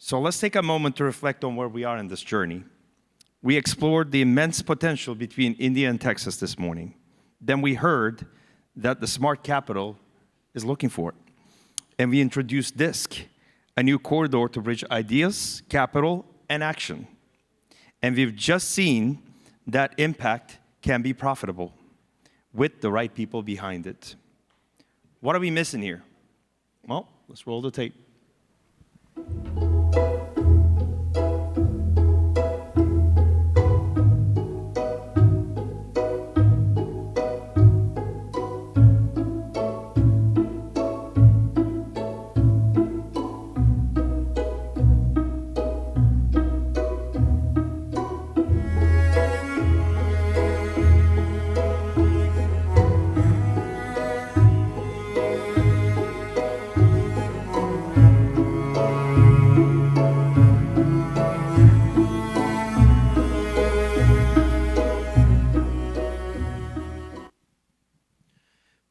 So let's take a moment to reflect on where we are in this journey. We explored the immense potential between India and Texas this morning. Then we heard that the smart capital is looking for it. And we introduced DISC, a new corridor to bridge ideas, capital, and action. And we've just seen that impact can be profitable with the right people behind it. What are we missing here? Well, let's roll the tape.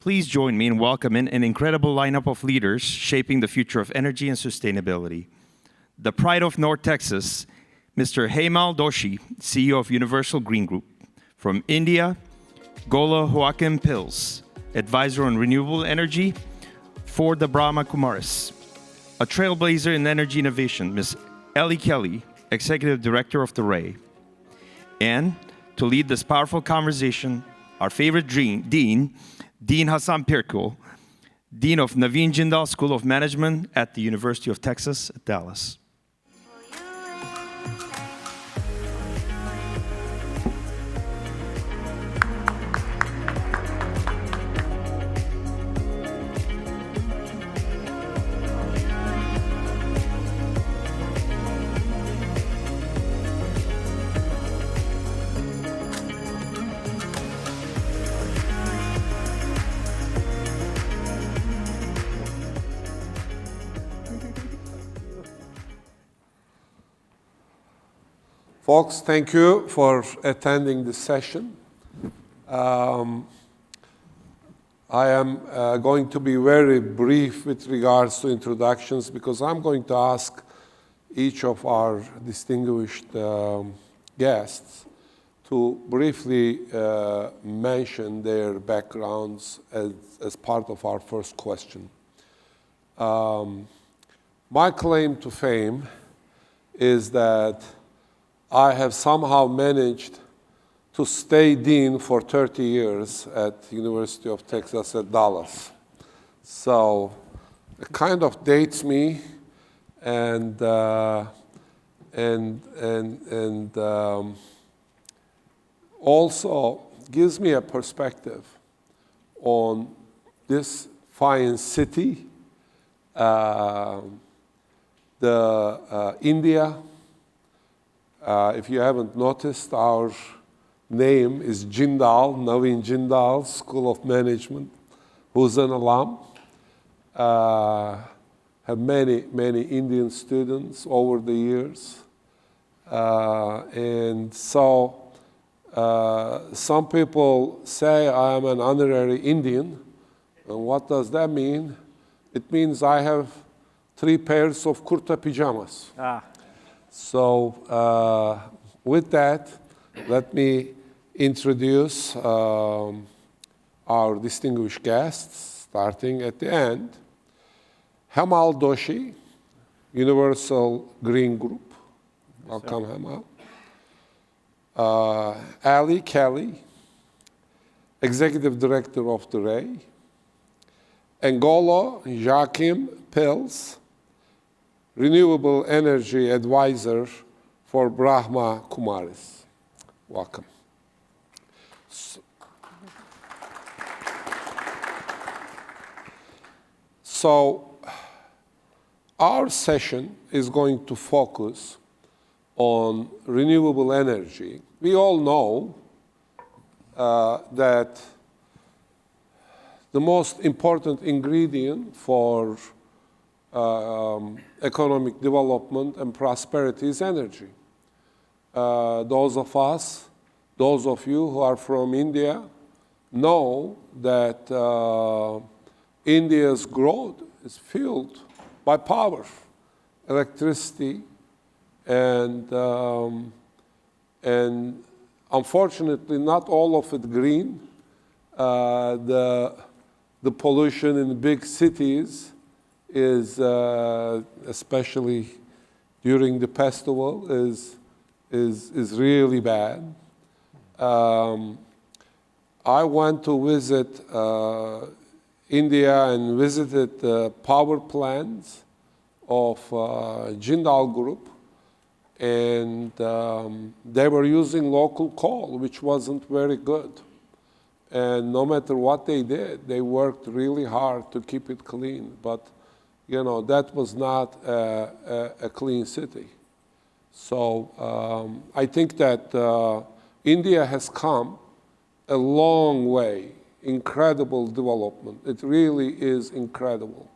Please join me in welcoming an incredible lineup of leaders shaping the future of energy and sustainability. The pride of North Texas, Mr. Hemal Doshi, CEO of Universal Green Group. From India, Golo Joachim Pilz, advisor on renewable energy for the Brahma Kumaris. A trailblazer in energy innovation, Ms. Allie, executive director of the Ray. And to lead this powerful conversation, our favorite Dean Hasan Pirkul, Dean of Naveen Jindal School of Management at the University of Texas at Dallas. Folks, thank you for attending this session. I am going to be very brief with regards to introductions because I'm going to ask each of our distinguished guests to briefly mention their backgrounds as part of our first question. My claim to fame is that I have somehow managed to stay dean for 30 years at University of Texas at Dallas. So it kind of dates me and also gives me a perspective on this fine city, India. If you haven't noticed, our name is Jindal, Naveen Jindal, School of Management, who's an alum. Have many Indian students over the years. And so some people say I am an honorary Indian. And what does that mean? It means I have 3 pairs of kurta pajamas. So with that, let me introduce our distinguished guests, starting at the end. Hemal Doshi, Universal Green Group. Welcome, Hemal. Allie Kelly, Executive Director of the Ray. And Golo Joachim Pilz, Renewable Energy Advisor for Brahma Kumaris. Welcome. So our session is going to focus on renewable energy. We all know that the most important ingredient for economic development and prosperity is energy. Those of you who are from India know that India's growth is fueled by power. electricity, and unfortunately, not all of it green. The pollution in big cities is, especially during the festival, is really bad. I went to visit India and visited the power plants of Jindal Group, and they were using local coal, which wasn't very good. And no matter what they did, they worked really hard to keep it clean. But, you know, that was not a clean city. So I think that India has come a long way, incredible development. It really is incredible.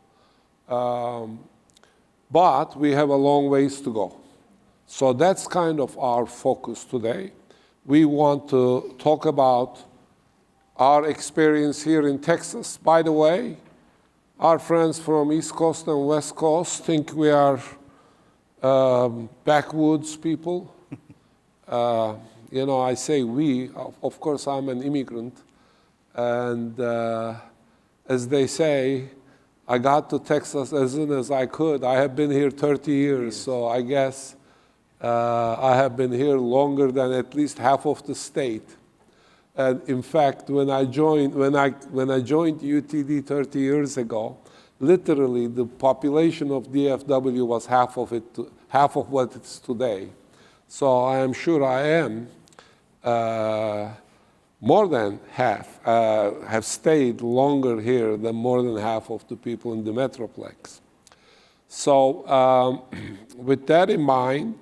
But we have a long ways to go. So that's kind of our focus today. We want to talk about our experience here in Texas. By the way, our friends from East Coast and West Coast think we are backwoods people. You know, I say we. Of course, I'm an immigrant. And as they say, I got to Texas as soon as I could. I have been here 30 years, so I guess I have been here longer than at least half of the state. And in fact, when I joined UTD 30 years ago, literally the population of DFW was half of what it's today. So I am sure I am more than half, have stayed longer here than more than half of the people in the Metroplex. So with that in mind,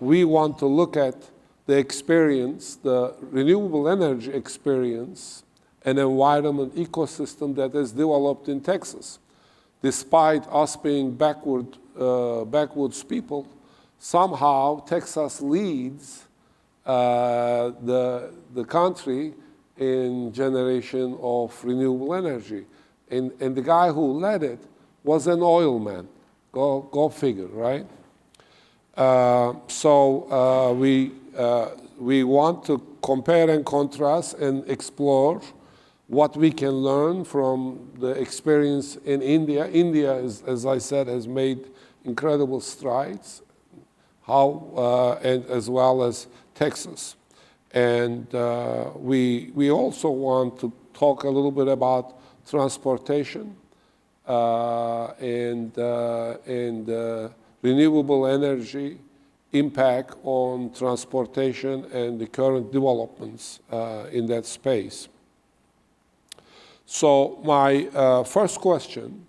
we want to look at the experience, the renewable energy experience, and environment ecosystem that has developed in Texas. Despite us being backwoods people, somehow Texas leads the country in generation of renewable energy. And the guy who led it was an oil man. Go figure, right? So we want to compare and contrast and explore what we can learn from the experience in India. India, as I said, has made incredible strides, and as well as Texas. And we also want to talk a little bit about transportation and renewable energy impact on transportation and the current developments in that space. So my first question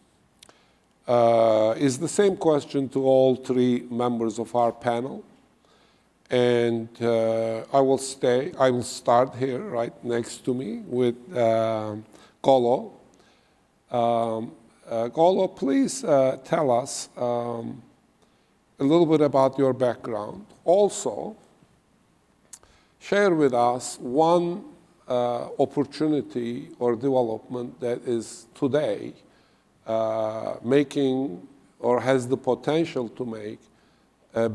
is the same question to all three members of our panel. And I will start here, right next to me, with Golo. Golo, please tell us a little bit about your background. Also, share with us one opportunity or development that is today making or has the potential to make a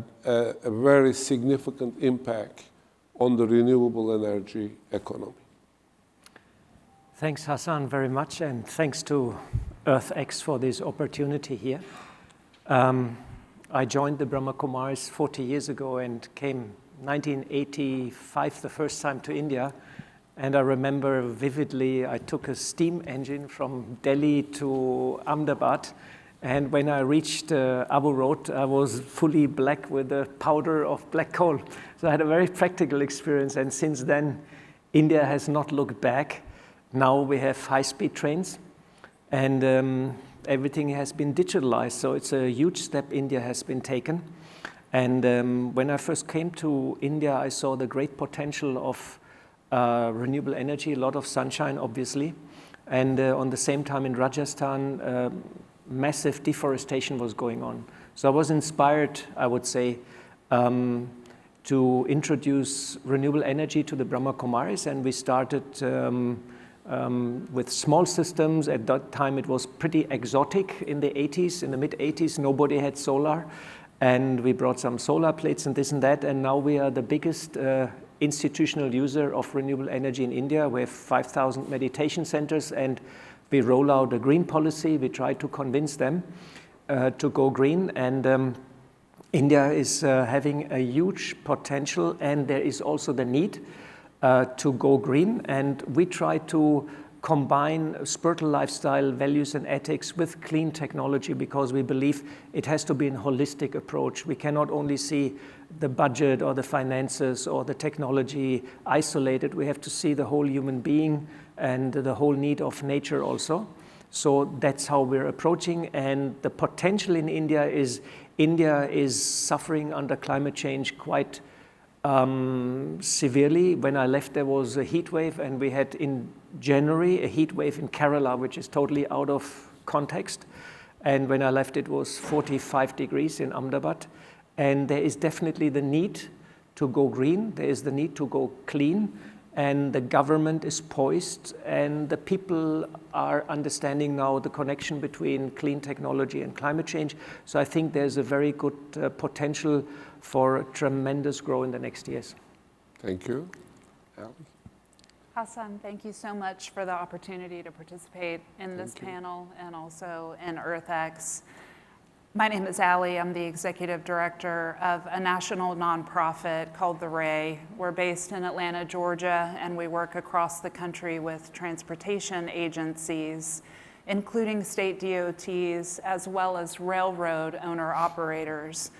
very significant impact on the renewable energy economy. Thanks, Hasan, very much, and thanks to EarthX for this opportunity here. I joined the Brahma Kumaris 40 years ago and came 1985 the first time to India. And I remember vividly, I took a steam engine from Delhi to Ahmedabad. And when I reached Abu Road, I was fully black with the powder of black coal. So I had a very practical experience. And since then, India has not looked back. Now we have high-speed trains. And everything has been digitalized. So it's a huge step India has been taken. And when I first came to India, I saw the great potential of renewable energy, a lot of sunshine, obviously. And on the same time in Rajasthan, massive deforestation was going on. So I was inspired, I would say, to introduce renewable energy to the Brahma Kumaris, and we started with small systems. At that time, it was pretty exotic in the 80s. In the mid-80s, nobody had solar. And we brought some solar plates and this and that. And now we are the biggest institutional user of renewable energy in India. We have 5,000 meditation centers, and we roll out a green policy. We try to convince them to go green. And India is having a huge potential, and there is also the need to go green. And we try to combine spiritual lifestyle values and ethics with clean technology, because we believe it has to be a holistic approach. We cannot only see the budget or the finances or the technology isolated. We have to see the whole human being and the whole need of nature also. So that's how we're approaching. And the potential in India is suffering under climate change quite severely. When I left, there was a heat wave, and we had in January a heat wave in Kerala, which is totally out of context. And when I left, it was 45 degrees in Ahmedabad. And there is definitely the need to go green. There is the need to go clean. And the government is poised, and the people are understanding now the connection between clean technology and climate change. So I think there's a very good potential for tremendous growth in the next years. Thank you. Allie? Hasan, thank you so much for the opportunity to participate in this panel and also in EarthX. My name is Allie. I'm the executive director of a national nonprofit called The Ray. We're based in Atlanta, Georgia, and we work across the country with transportation agencies, including state DOTs, as well as railroad owner-operators,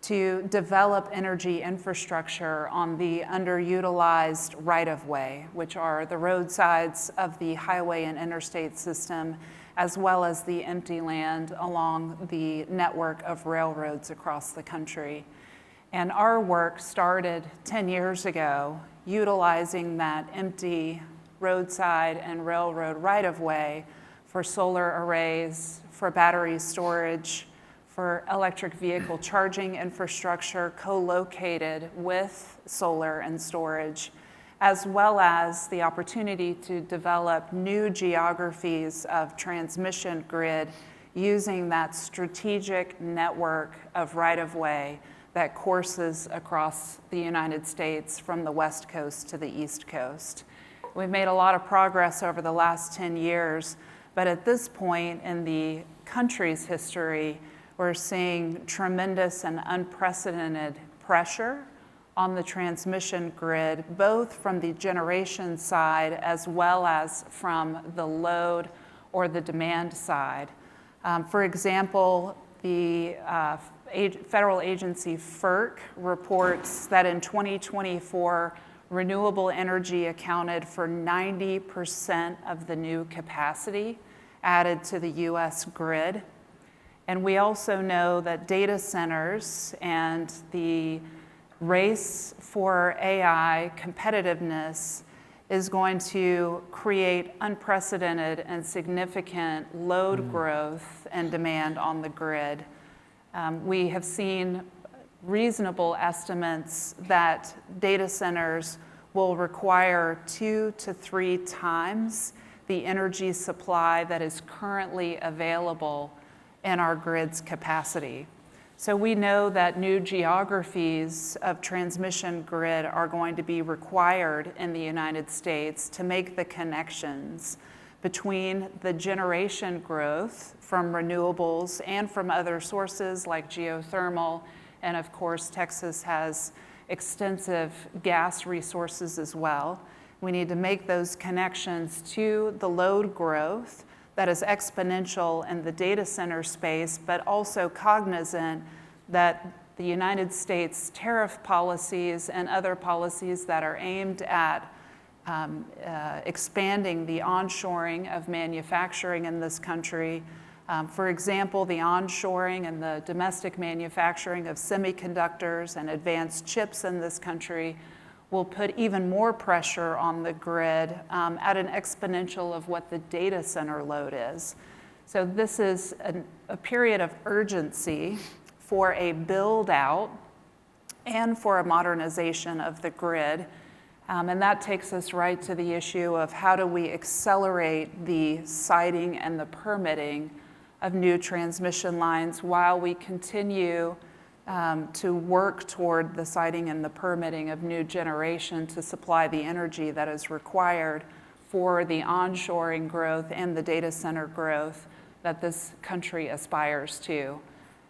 to develop energy infrastructure on the underutilized right-of-way, which are the roadsides of the highway and interstate system, as well as the empty land along the network of railroads across the country. And our work started 10 years ago, utilizing that empty roadside and railroad right-of-way for solar arrays, for battery storage, for electric vehicle charging infrastructure co-located with solar and storage, as well as the opportunity to develop new geographies of transmission grid using that strategic network of right-of-way that courses across the United States from the West Coast to the East Coast. We've made a lot of progress over the last 10 years, but at this point in the country's history, we're seeing tremendous and unprecedented pressure on the transmission grid, both from the generation side as well as from the load or the demand side. For example, the federal agency FERC reports that in 2024, renewable energy accounted for 90% of the new capacity added to the US grid. And we also know that data centers and the race for AI competitiveness is going to create unprecedented and significant load growth and demand on the grid. We have seen reasonable estimates that data centers will require 2 to 3 times the energy supply that is currently available in our grid's capacity. So we know that new geographies of transmission grid are going to be required in the United States to make the connections between the generation growth from renewables and from other sources like geothermal, and of course Texas has extensive gas resources as well. We need to make those connections to the load growth that is exponential in the data center space, but also cognizant that the United States tariff policies and other policies that are aimed at expanding the onshoring of manufacturing in this country. For example, the onshoring and the domestic manufacturing of semiconductors and advanced chips in this country will put even more pressure on the grid at an exponential of what the data center load is. So this is a period of urgency for a build out and for a modernization of the grid. And that takes us right to the issue of how do we accelerate the siting and the permitting of new transmission lines while we continue to work toward the siting and the permitting of new generation to supply the energy that is required for the onshoring growth and the data center growth that this country aspires to.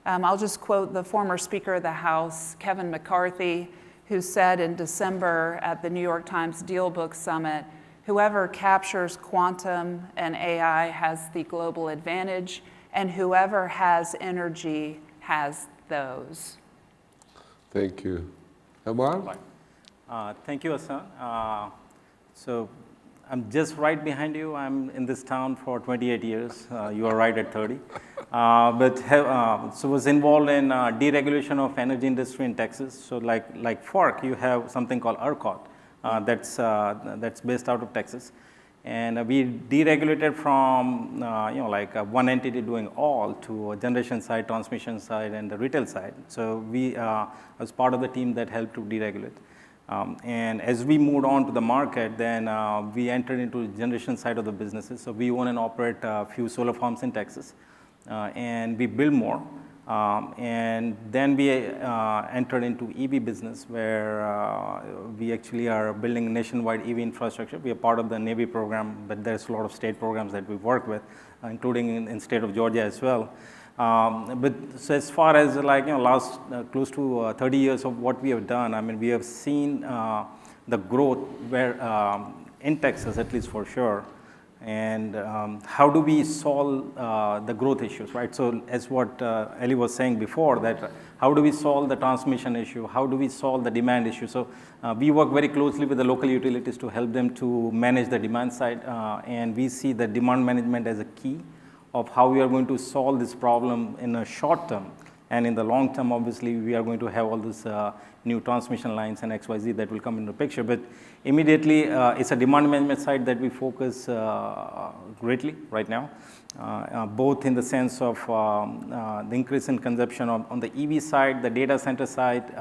I'll just quote the former Speaker of the House, Kevin McCarthy, who said in December at the New York Times Deal Book Summit, "Whoever captures quantum and AI has the global advantage, and whoever has energy has those." Thank you. Hemal? Thank you, Hasan. So I'm just right behind you. I'm in this town for 28 years. You are right at 30. So was involved in deregulation of energy industry in Texas. So like FARC, you have something called ERCOT that's based out of Texas. And we deregulated from like one entity doing all to a generation side, transmission side, and the retail side. So we was part of the team that helped to deregulate. And as we moved on to the market, then we entered into the generation side of the businesses. So we own and operate a few solar farms in Texas, and we build more. And then we entered into EV business, where we actually are building nationwide EV infrastructure. We are part of the Navy program, but there's a lot of state programs that we work with, including in state of Georgia as well. But so as far as last close to 30 years of what we have done, I mean, we have seen the growth where in Texas, at least for sure. And how do we solve the growth issues, right? So as what Allie was saying before, that how do we solve the transmission issue? How do we solve the demand issue? So we work very closely with the local utilities to help them to manage the demand side. And we see the demand management as a key of how we are going to solve this problem in a short term. And in the long term, obviously, we are going to have all these new transmission lines and XYZ that will come into the picture. But immediately, it's a demand management side that we focus greatly right now, both in the sense of the increase in consumption on the EV side, the data center side,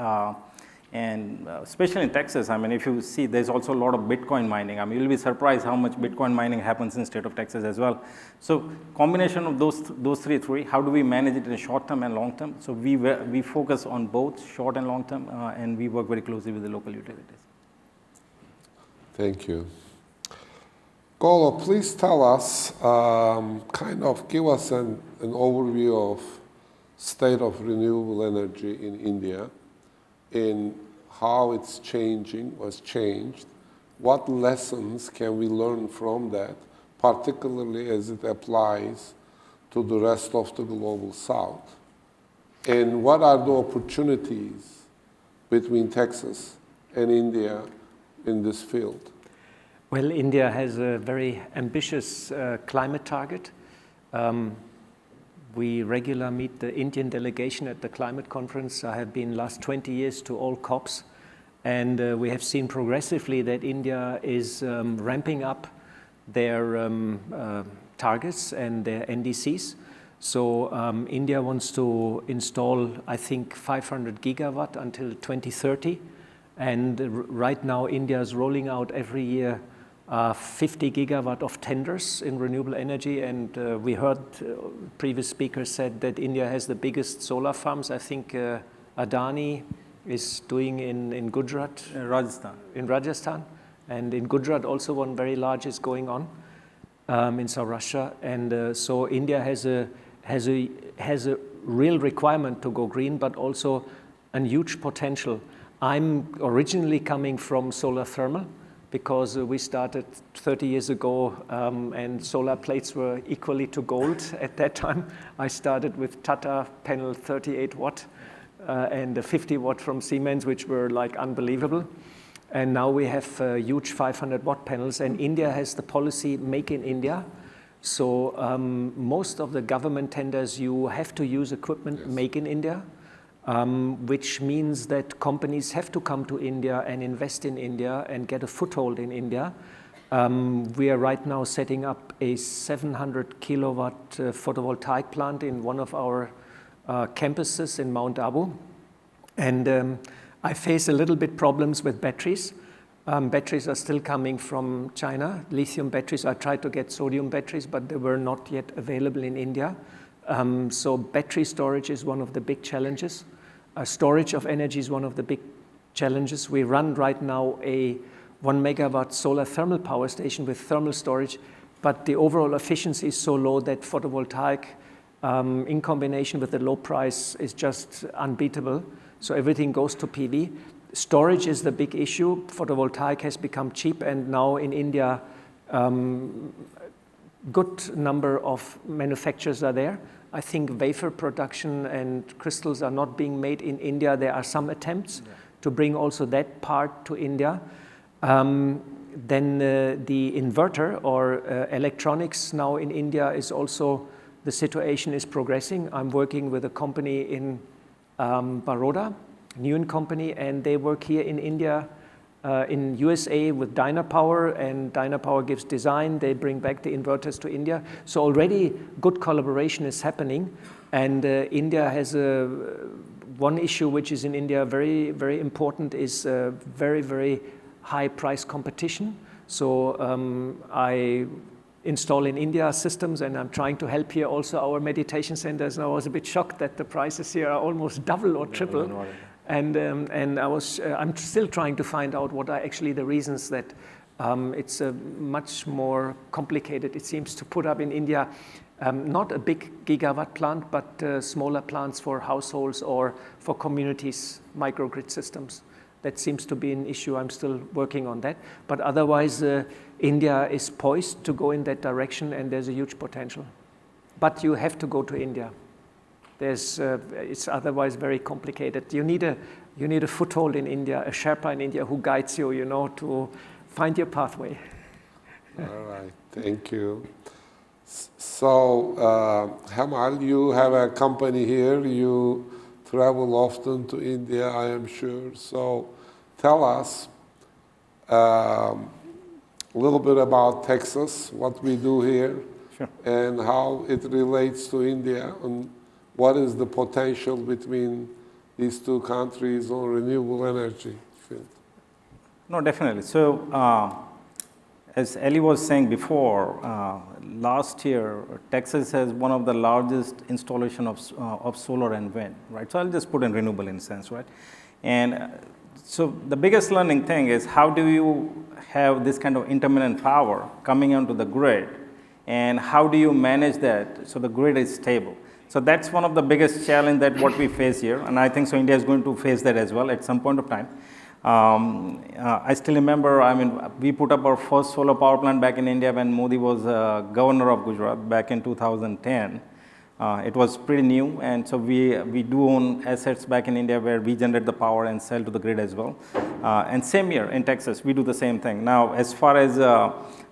and especially in Texas. I mean, if you see, there's also a lot of Bitcoin mining. I mean, you'll be surprised how much Bitcoin mining happens in the state of Texas as well. So combination of those three, how do we manage it in the short term and long term? So we focus on both short and long term, and we work very closely with the local utilities. Thank you. Golo, please tell us, kind of give us an overview of state of renewable energy in India, in how it's changing, was changed. What lessons can we learn from that, particularly as it applies to the rest of the global South? And what are the opportunities between Texas and India in this field? Well, India has a very ambitious climate target. We regularly meet the Indian delegation at the climate conference. I have been last 20 years to all COPs, and we have seen progressively that India is ramping up their targets and their NDCs. So India wants to install, I think, 500 gigawatt until 2030. And right now, India is rolling out every year 50 gigawatt of tenders in renewable energy, and we heard previous speakers said that India has the biggest solar farms. I think Adani is doing in Gujarat. Rajasthan. In Rajasthan. And in Gujarat also one very large is going on in Saurashtra. And so India has a real requirement to go green, but also a huge potential. I'm originally coming from solar thermal, because we started 30 years ago, and solar plates were equally to gold at that time. I started with Tata panel 38 watt and a 50 watt from Siemens, which were like unbelievable. And now we have huge 500 watt panels, and India has the policy Make in India. So most of the government tenders, you have to use equipment Make in India. Which means that companies have to come to India and invest in India and get a foothold in India. We are right now setting up a 700 kilowatt photovoltaic plant in one of our campuses in Mount Abu. And I face a little bit problems with batteries. Batteries are still coming from China. Lithium batteries, I tried to get sodium batteries, but they were not yet available in India. So battery storage is one of the big challenges. Storage of energy is one of the big challenges. We run right now a 1 megawatt solar thermal power station with thermal storage, but the overall efficiency is so low that photovoltaic in combination with the low price is just unbeatable. So everything goes to PV. Storage is the big issue. Photovoltaic has become cheap, and now in India, good number of manufacturers are there. I think wafer production and crystals are not being made in India. There are some attempts to bring also that part to India. Then the inverter or electronics now in India is also, the situation is progressing. I'm working with a company in Baroda, Newen company, and they work here in India, in USA with Dynapower, and Dynapower gives design. They bring back the inverters to India. So already good collaboration is happening, and India has one issue which is in India very, very important is very, very high price competition. So I install in India systems, and I'm trying to help here also our meditation centers. And I was a bit shocked that the prices here are almost double or triple. And I'm still trying to find out what are actually the reasons that it's much more complicated, it seems, to put up in India. Not a big gigawatt plant, but smaller plants for households or for communities, microgrid systems. That seems to be an issue. I'm still working on that. But otherwise, India is poised to go in that direction, and there's a huge potential. But you have to go to India. It's otherwise very complicated. You need a foothold in India, a Sherpa in India who guides you, to find your pathway. All right, thank you. So, Hemal, you have a company here. You travel often to India, I am sure. So, tell us a little bit about Texas, what we do here, sure, and how it relates to India, and what is the potential between these two countries on renewable energy field? No, definitely. So, as Allie was saying before, last year, Texas has one of the largest installation of solar and wind, right? So I'll just put in renewable in a sense, right? And so the biggest learning thing is how do you have this kind of intermittent power coming onto the grid, and how do you manage that so the grid is stable? So that's one of the biggest challenge that what we face here, and I think so India is going to face that as well at some point of time. I still remember, we put up our first solar power plant back in India when Modi was governor of Gujarat back in 2010. It was pretty new, and so we do own assets back in India where we generate the power and sell to the grid as well. And same here in Texas, we do the same thing. Now, as far as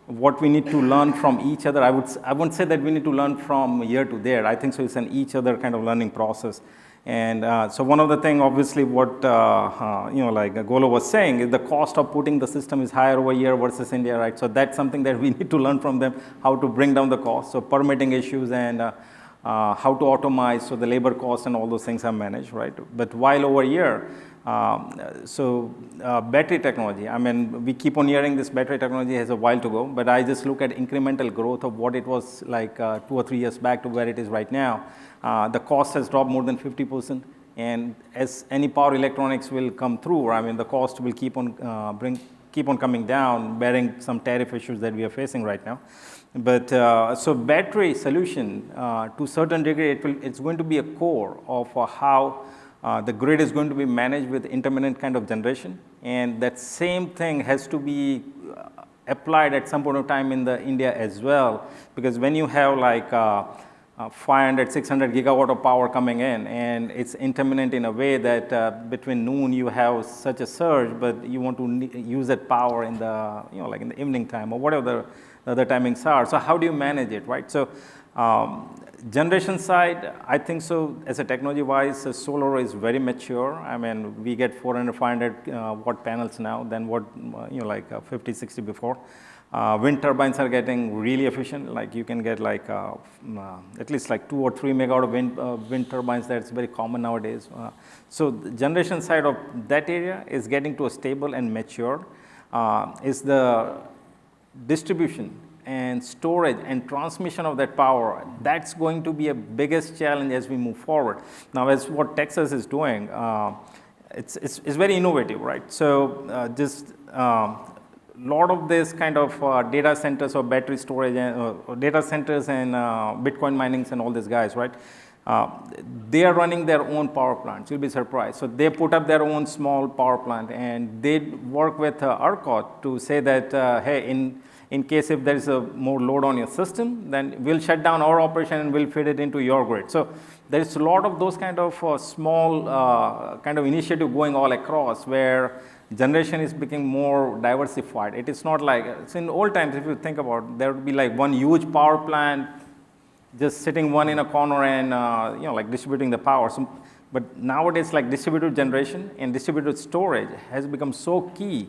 what we need to learn from each other, I wouldn't say that we need to learn from here to there. I think so it's an each other kind of learning process. And so one of the things, obviously, what like Golo was saying, is the cost of putting the system is higher over here versus India, right? So that's something that we need to learn from them, how to bring down the cost. So permitting issues and how to automate, so the labor cost and all those things are managed, right? But while over here, battery technology, we keep on hearing this battery technology has a while to go, but I just look at incremental growth of what it was like 2 or 3 years back to where it is right now. The cost has dropped more than 50%, and as any power electronics will come through, the cost will keep on coming down, bearing some tariff issues that we are facing right now. But so battery solution, to a certain degree, it's going to be a core of how the grid is going to be managed with intermittent kind of generation, and that same thing has to be applied at some point of time in the India as well, because when you have like 500, 600 gigawatt of power coming in, and it's intermittent in a way that between noon you have such a surge, but you want to use that power in the, like in the evening time or whatever the other timings are. So how do you manage it, right? So generation side, I think so as a technology wise, solar is very mature. We get 400, 500 watt panels now than what, like 50, 60 before. Wind turbines are getting really efficient. Like you can get like at least like 2 or 3 megawatt of wind turbines. That's very common nowadays. So the generation side of that area is getting to a stable and mature. is the distribution and storage and transmission of that power. That's going to be a biggest challenge as we move forward. Now, as what Texas is doing, it's very innovative, right? So just lot of this kind of data centers or battery storage and data centers and Bitcoin minings and all these guys, right? They are running their own power plants. You'll be surprised. So they put up their own small power plant, and they work with ERCOT to say that, hey, in case if there is a more load on your system, then we'll shut down our operation and we'll feed it into your grid. So there is a lot of those kind of small kind of initiative going all across where generation is becoming more diversified. It is not like, so in old times, if you think about it, there would be like one huge power plant just sitting one in a corner and like distributing the power. So, but nowadays, like distributed generation and distributed storage has become so key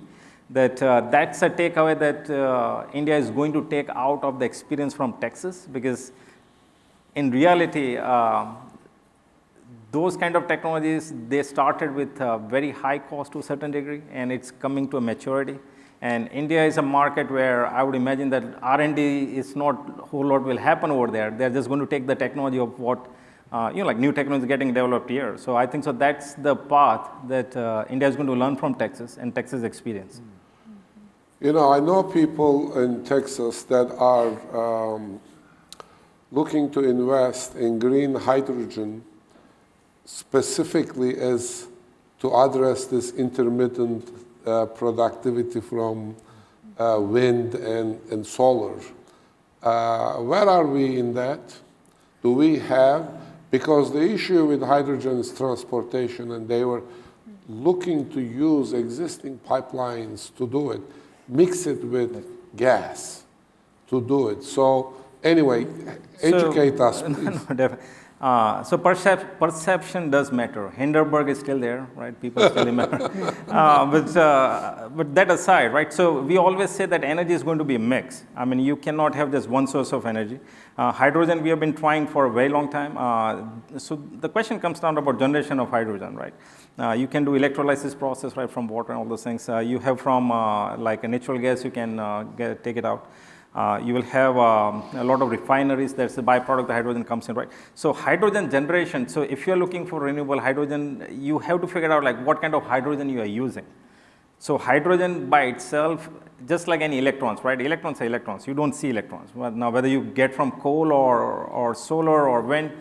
that that's a takeaway that India is going to take out of the experience from Texas, because in reality, those kind of technologies, they started with very high cost to a certain degree, and it's coming to a maturity. And India is a market where I would imagine that R&D is not a whole lot will happen over there. They're just going to take the technology of what, like new technology getting developed here. So I think so that's the path that India is going to learn from Texas and Texas experience. You know, I know people in Texas that are looking to invest in green hydrogen specifically as to address this intermittent productivity from wind and solar. Where are we in that? Do we have, because the issue with hydrogen is transportation, and they were looking to use existing pipelines to do it, mix it with gas to do it. So anyway, educate us, please. So perception does matter. Hindenburg is still there, right? People still remember. But that aside, right? So we always say that energy is going to be a mix. I mean, you cannot have just one source of energy. Hydrogen, we have been trying for a very long time. So the question comes down about generation of hydrogen, right? You can do electrolysis process, right, from water and all those things. You have from like a natural gas, you can take it out. You will have a lot of refineries. That's the byproduct the hydrogen comes in, right? So hydrogen generation. So if you're looking for renewable hydrogen, you have to figure out like what kind of hydrogen you are using. So hydrogen by itself, just like any electrons, right? Electrons are electrons. You don't see electrons. Well, now whether you get from coal or solar or wind,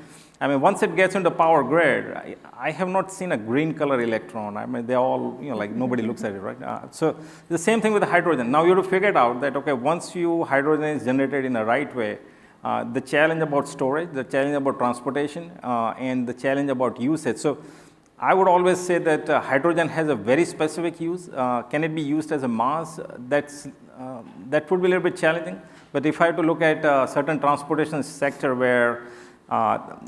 I mean, once it gets into power grid, I have not seen a green color electron. I mean, they're all, like nobody looks at it, right? So the same thing with the hydrogen. Now you have to figure it out that, okay, once hydrogen is generated in the right way, the challenge about storage, the challenge about transportation, and the challenge about usage. So I would always say that hydrogen has a very specific use. Can it be used as a mass? That would be a little bit challenging. But if I have to look at a certain transportation sector where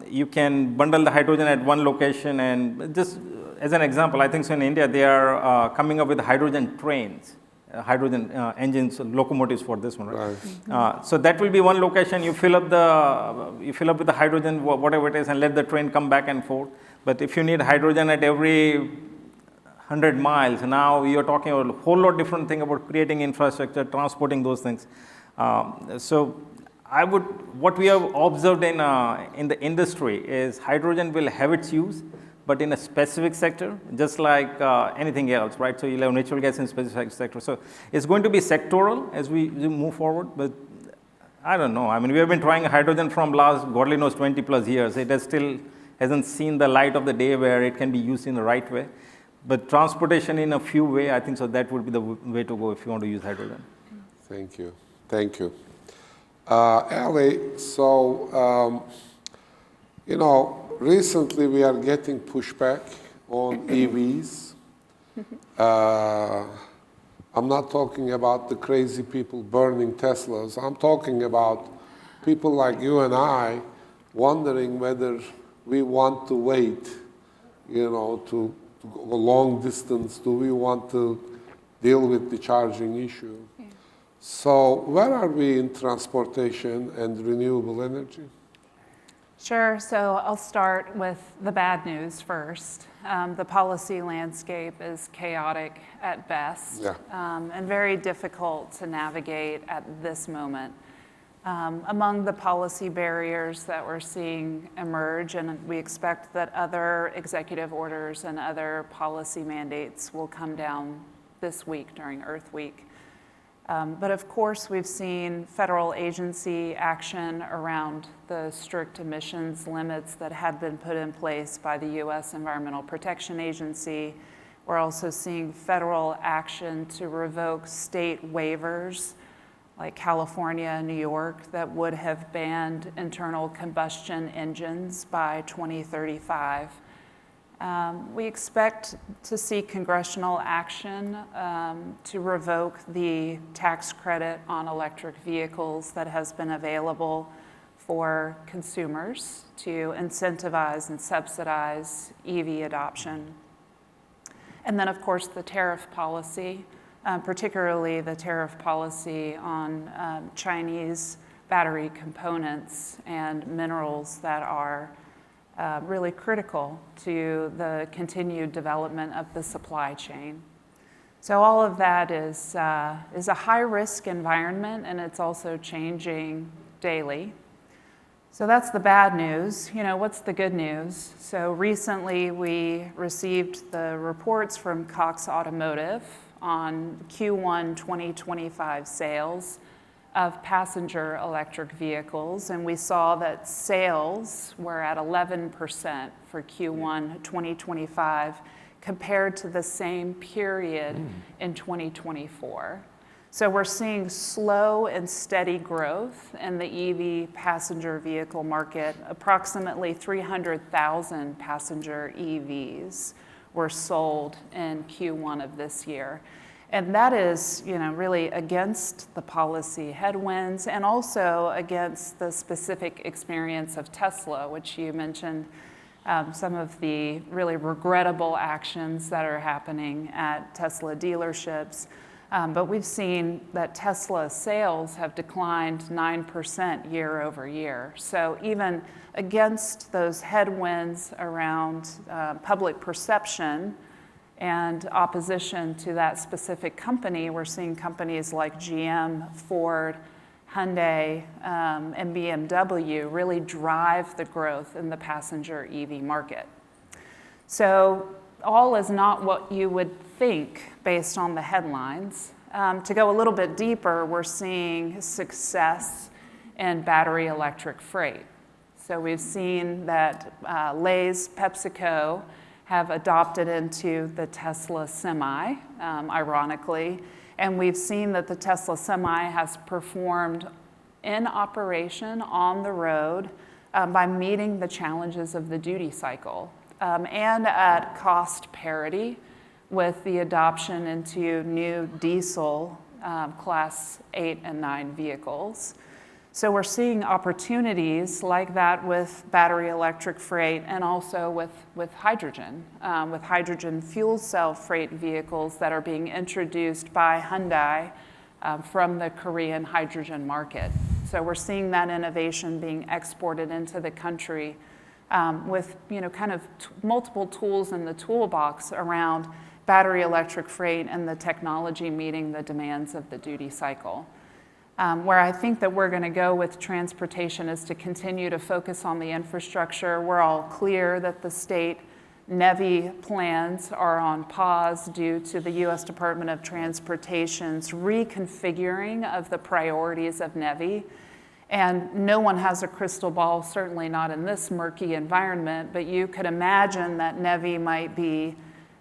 you can bundle the hydrogen at one location, and just as an example, I think so in India they are coming up with hydrogen trains, hydrogen engines, locomotives for this one, right? So that will be one location. You fill up with the hydrogen, whatever it is, and let the train come back and forth. But if you need hydrogen at every 100 miles, now you're talking about a whole lot different thing about creating infrastructure, transporting those things. So what we have observed in the industry is hydrogen will have its use, but in a specific sector, just like anything else, right? So you'll have natural gas in specific sector. So it's going to be sectoral as we move forward, but I don't know. I mean, we have been trying hydrogen from last, godly knows, 20 plus years. It still hasn't seen the light of the day where it can be used in the right way. But transportation in a few ways, I think so that would be the way to go if you want to use hydrogen. Thank you. Thank you. Allie, so, recently we are getting pushback on EVs. I'm not talking about the crazy people burning Teslas. I'm talking about people like you and I wondering whether we want to wait, to go long distance. Do we want to deal with the charging issue? Yeah. So where are we in transportation and renewable energy? Sure. So I'll start with the bad news first. The policy landscape is chaotic at best, and very difficult to navigate at this moment. Among the policy barriers that we're seeing emerge, and we expect that other executive orders and other policy mandates will come down this week during Earth Week. But of course, we've seen federal agency action around the strict emissions limits that had been put in place by the U.S. Environmental Protection Agency. We're also seeing federal action to revoke state waivers like California and New York that would have banned internal combustion engines by 2035. We expect to see congressional action to revoke the tax credit on electric vehicles that has been available for consumers to incentivize and subsidize EV adoption. And then, of course, the tariff policy, particularly the tariff policy on Chinese battery components and minerals that are really critical to the continued development of the supply chain. So all of that is a high-risk environment, and it's also changing daily. So that's the bad news. You know, what's the good news? So recently we received the reports from Cox Automotive on Q1 2025 sales of passenger electric vehicles, and we saw that sales were at 11% for Q1 2025 compared to the same period in 2024. So we're seeing slow and steady growth in the EV passenger vehicle market. Approximately 300,000 passenger EVs were sold in Q1 of this year. And that is, you know, really against the policy headwinds and also against the specific experience of Tesla, which you mentioned, some of the really regrettable actions that are happening at Tesla dealerships. But we've seen that Tesla sales have declined 9% year over year. So even against those headwinds around public perception and opposition to that specific company, we're seeing companies like GM, Ford, Hyundai, and BMW really drive the growth in the passenger EV market. So all is not what you would think based on the headlines. To go a little bit deeper, we're seeing success in battery electric freight. So we've seen that Lay's, PepsiCo have adopted into the Tesla Semi, ironically, and we've seen that the Tesla Semi has performed in operation on the road by meeting the challenges of the duty cycle and at cost parity with the adoption into new diesel class 8 and 9 vehicles. So we're seeing opportunities like that with battery electric freight and also with hydrogen fuel cell freight vehicles that are being introduced by Hyundai from the Korean hydrogen market. So we're seeing that innovation being exported into the country with, you know, kind of multiple tools in the toolbox around battery electric freight and the technology meeting the demands of the duty cycle. Where I think that we're going to go with transportation is to continue to focus on the infrastructure. We're all clear that the state NEVI plans are on pause due to the U.S. Department of Transportation's reconfiguring of the priorities of NEVI. And no one has a crystal ball, certainly not in this murky environment, but you could imagine that NEVI might be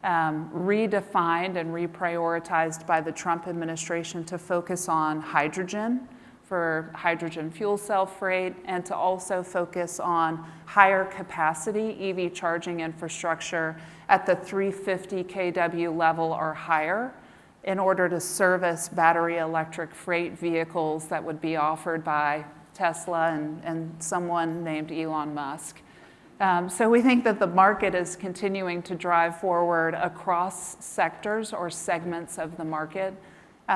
redefined and reprioritized by the Trump administration to focus on hydrogen for hydrogen fuel cell freight and to also focus on higher capacity EV charging infrastructure at the 350 kW level or higher in order to service battery electric freight vehicles that would be offered by Tesla and someone named Elon Musk. So we think that the market is continuing to drive forward across sectors or segments of the market,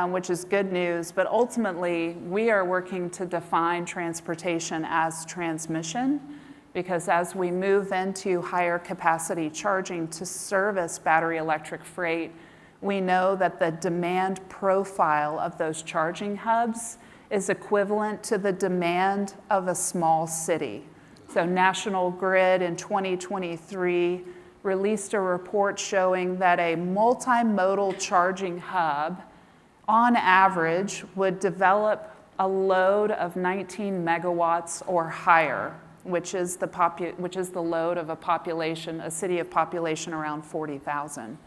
which is good news. But ultimately, we are working to define transportation as transmission because as we move into higher capacity charging to service battery electric freight, we know that the demand profile of those charging hubs is equivalent to the demand of a small city. So National Grid in 2023 released a report showing that a multimodal charging hub, on average, would develop a load of 19 megawatts or higher, which is the load of a city of population around 40,000.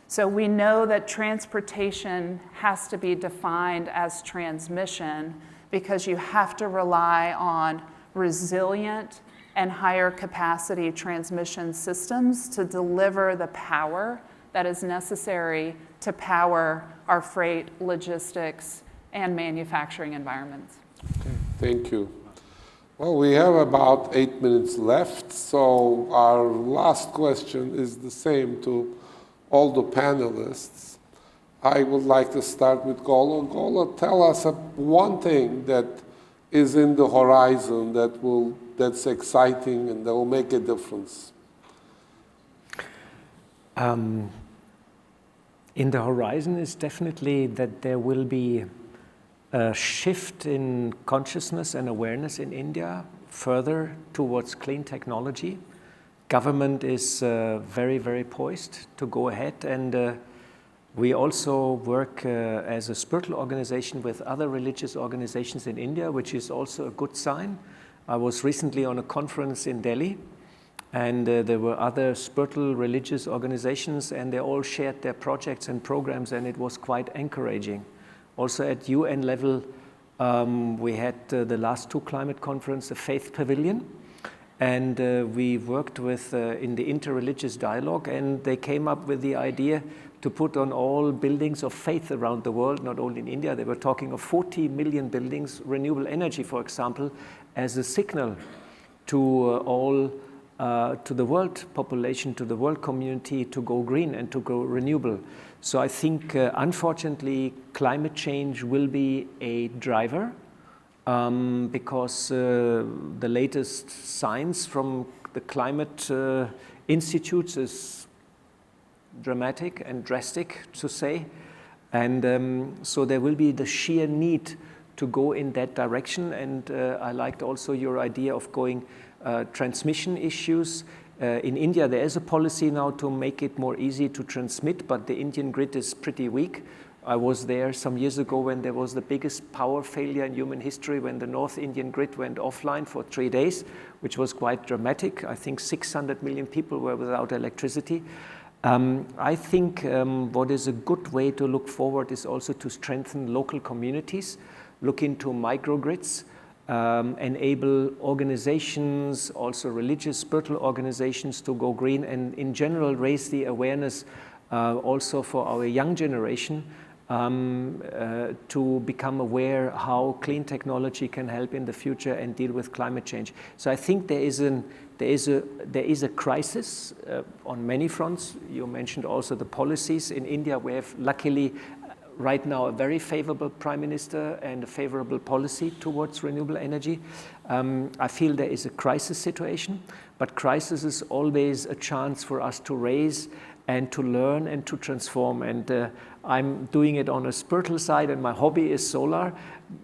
So we know that transportation has to be defined as transmission because you have to rely on resilient and higher capacity transmission systems to deliver the power that is necessary to power our freight, logistics, and manufacturing environments. Okay, thank you. Well, we have about 8 minutes left, so our last question is the same to all the panelists. I would like to start with Golo. Golo, tell us one thing that is in the horizon that's exciting and that will make a difference. In the horizon is definitely that there will be a shift in consciousness and awareness in India further towards clean technology. Government is very, very poised to go ahead, and we also work as a spiritual organization with other religious organizations in India, which is also a good sign. I was recently on a conference in Delhi, and there were other spiritual religious organizations, and they all shared their projects and programs, and it was quite encouraging. Also at UN level, we had the last two climate conference, a faith pavilion, and we worked with in the interreligious dialogue, and they came up with the idea to put on all buildings of faith around the world, not only in India. They were talking of 40 million buildings, renewable energy, for example, as a signal to to the world population, to the world community, to go green and to go renewable. So I think, unfortunately, climate change will be a driver because the latest science from the climate institutes is dramatic and drastic, to say. And so there will be the sheer need to go in that direction. And I liked also your idea of going transmission issues. In India, there is a policy now to make it more easy to transmit, but the Indian grid is pretty weak. I was there some years ago when there was the biggest power failure in human history, when the North Indian grid went offline for 3 days, which was quite dramatic. I think 600 million people were without electricity. I think what is a good way to look forward is also to strengthen local communities, look into microgrids, enable organizations, also religious, spiritual organizations, to go green, and in general raise the awareness also for our young generation to become aware how clean technology can help in the future and deal with climate change. So I think there is a crisis on many fronts. You mentioned also the policies in India. We have luckily right now a very favorable prime minister and a favorable policy towards renewable energy. I feel there is a crisis situation, but crisis is always a chance for us to raise and to learn and to transform. And I'm doing it on a spiritual side, and my hobby is solar.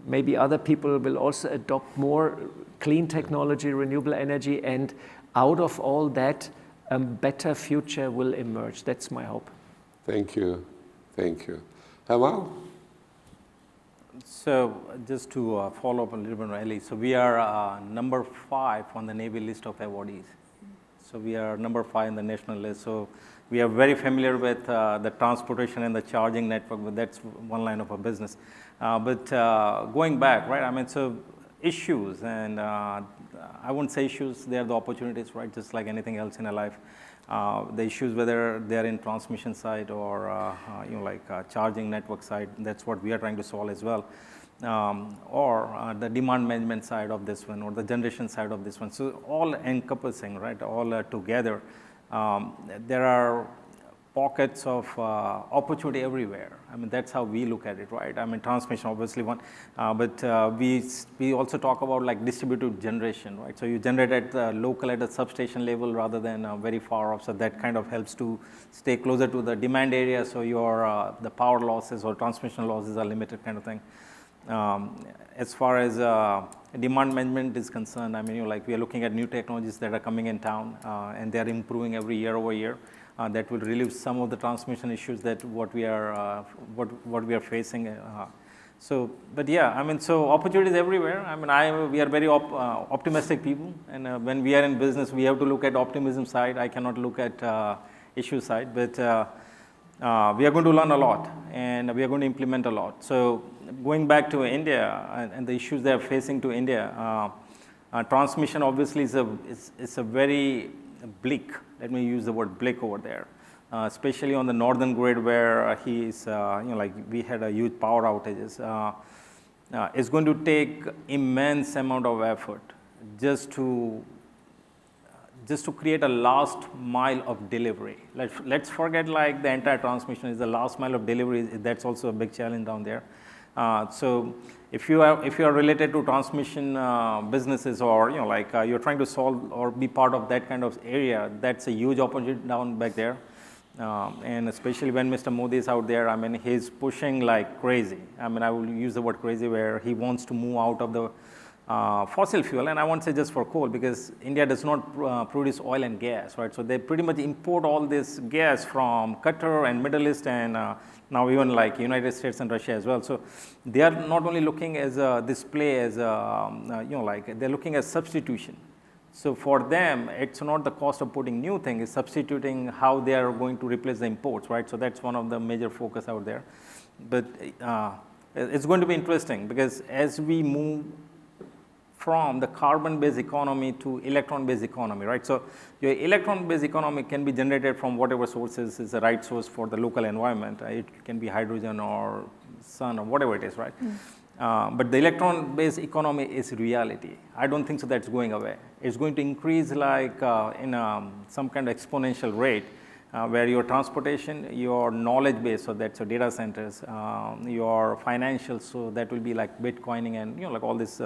Maybe other people will also adopt more clean technology, renewable energy, and out of all that, a better future will emerge. That's my hope. Thank you. Thank you. Hemal? So just to follow up a little bit on Allie, so we are number 5 on the Navy list of awardees. So we are number 5 in the national list. So we are very familiar with the transportation and the charging network, but that's one line of our business. But going back, right, I mean, so issues, and I wouldn't say issues, they are the opportunities, right, just like anything else in a life. The issues, whether they're in transmission side or charging network side, that's what we are trying to solve as well, or the demand management side of this one, or the generation side of this one. So all encompassing, right? All together. There are pockets of opportunity everywhere. I mean, that's how we look at it, right? I mean, transmission obviously one, but we also talk about like distributed generation, right? So you generate at the local at a substation level rather than very far off. So that kind of helps to stay closer to the demand area. So your the power losses or transmission losses are limited, kind of thing. As far as demand management is concerned, I mean, like we are looking at new technologies that are coming in town, and they are improving every year over year. That will relieve some of the transmission issues that what we are facing. So, but yeah, I mean, so opportunities everywhere. I mean, we are very optimistic people, and when we are in business, we have to look at optimism side. I cannot look at issue side, but we are going to learn a lot, and we are going to implement a lot. So, going back to India and the issues they are facing to India, transmission obviously is a very bleak. Let me use the word bleak over there, especially on the northern grid where like we had a huge power outages. It's going to take immense amount of effort just to create a last mile of delivery. Let's forget like the entire transmission is the last mile of delivery. That's also a big challenge down there. So if you are related to transmission businesses, or like you're trying to solve or be part of that kind of area, that's a huge opportunity down back there. And especially when Mr. Modi is out there, I mean, he's pushing like crazy. I mean, I will use the word crazy, where he wants to move out of the fossil fuel, and I won't say just for coal, because India does not produce oil and gas, right? So they pretty much import all this gas from Qatar and Middle East, and now even like United States and Russia as well. So they are not only looking as a display, as like they're looking at substitution. So for them, it's not the cost of putting new thing, it's substituting how they are going to replace the imports, right? So that's one of the major focus out there. But it's going to be interesting, because as we move from the carbon-based economy to electron-based economy, right? So your electron-based economy can be generated from whatever sources is the right source for the local environment. It can be hydrogen or sun or whatever it is, right? But the electron-based economy is reality. I don't think so that's going away. It's going to increase like in some kind of exponential rate, where your transportation, your knowledge base, so that's your data centers, your financials, so that will be like Bitcoining and like all this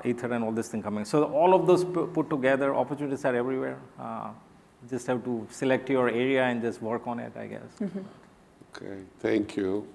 Ether and all this thing coming. So all of those put together, opportunities are everywhere. Just have to select your area and just work on it, I guess. Mm-hmm. Okay, thank you.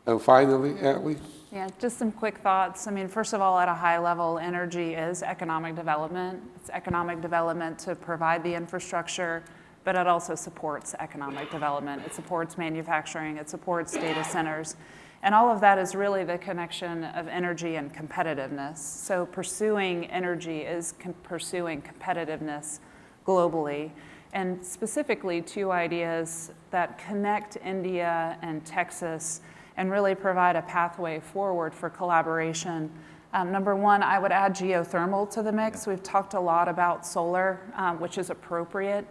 And finally, Allie? Yeah, just some quick thoughts. I mean, first of all, at a high level, energy is economic development. It's economic development to provide the infrastructure, but it also supports economic development. It supports manufacturing, it supports data centers. And all of that is really the connection of energy and competitiveness. So pursuing energy is pursuing competitiveness globally. And specifically, two ideas that connect India and Texas and really provide a pathway forward for collaboration. Number one, I would add geothermal to the mix. We've talked a lot about solar, which is appropriate.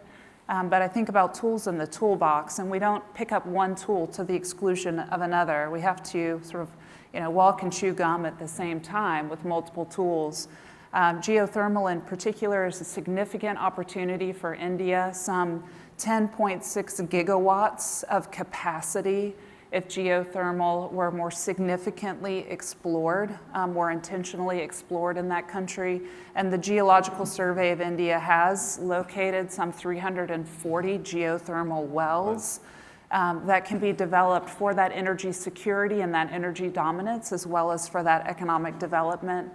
But I think about tools in the toolbox, and we don't pick up one tool to the exclusion of another. We have to sort of, walk and chew gum at the same time with multiple tools. Geothermal in particular is a significant opportunity for India, some 10.6 gigawatts of capacity if geothermal were more significantly explored, more intentionally explored in that country. And the Geological Survey of India has located some 340 geothermal wells that can be developed for that energy security and that energy dominance, as well as for that economic development.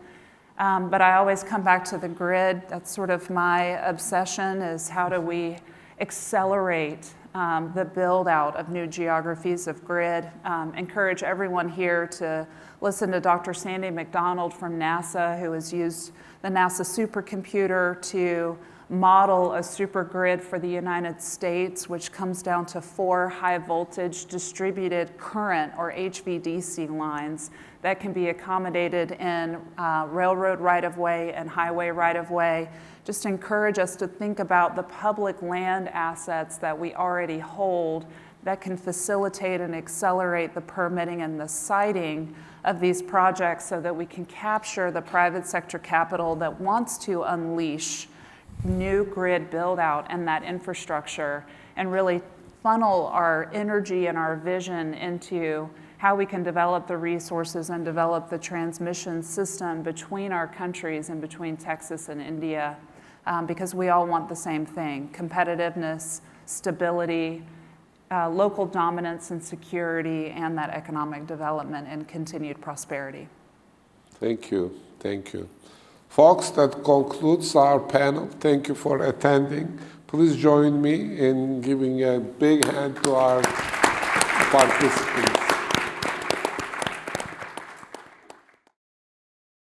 But I always come back to the grid. That's sort of my obsession, is how do we accelerate the build out of new geographies of grid. Encourage everyone here to listen to Dr. Sandy McDonald from NASA, who has used the NASA supercomputer to model a super grid for the United States, which comes down to 4 high voltage distributed current, or HVDC lines, that can be accommodated in railroad right-of-way and highway right-of-way. Just encourage us to think about the public land assets that we already hold that can facilitate and accelerate the permitting and the siting of these projects, so that we can capture the private sector capital that wants to unleash new grid build out and that infrastructure, and really funnel our energy and our vision into how we can develop the resources and develop the transmission system between our countries and between Texas and India, because we all want the same thing: competitiveness, stability, local dominance and security, and that economic development and continued prosperity. Thank you. Thank you. Folks, that concludes our panel. Thank you for attending. Please join me in giving a big hand to our participants.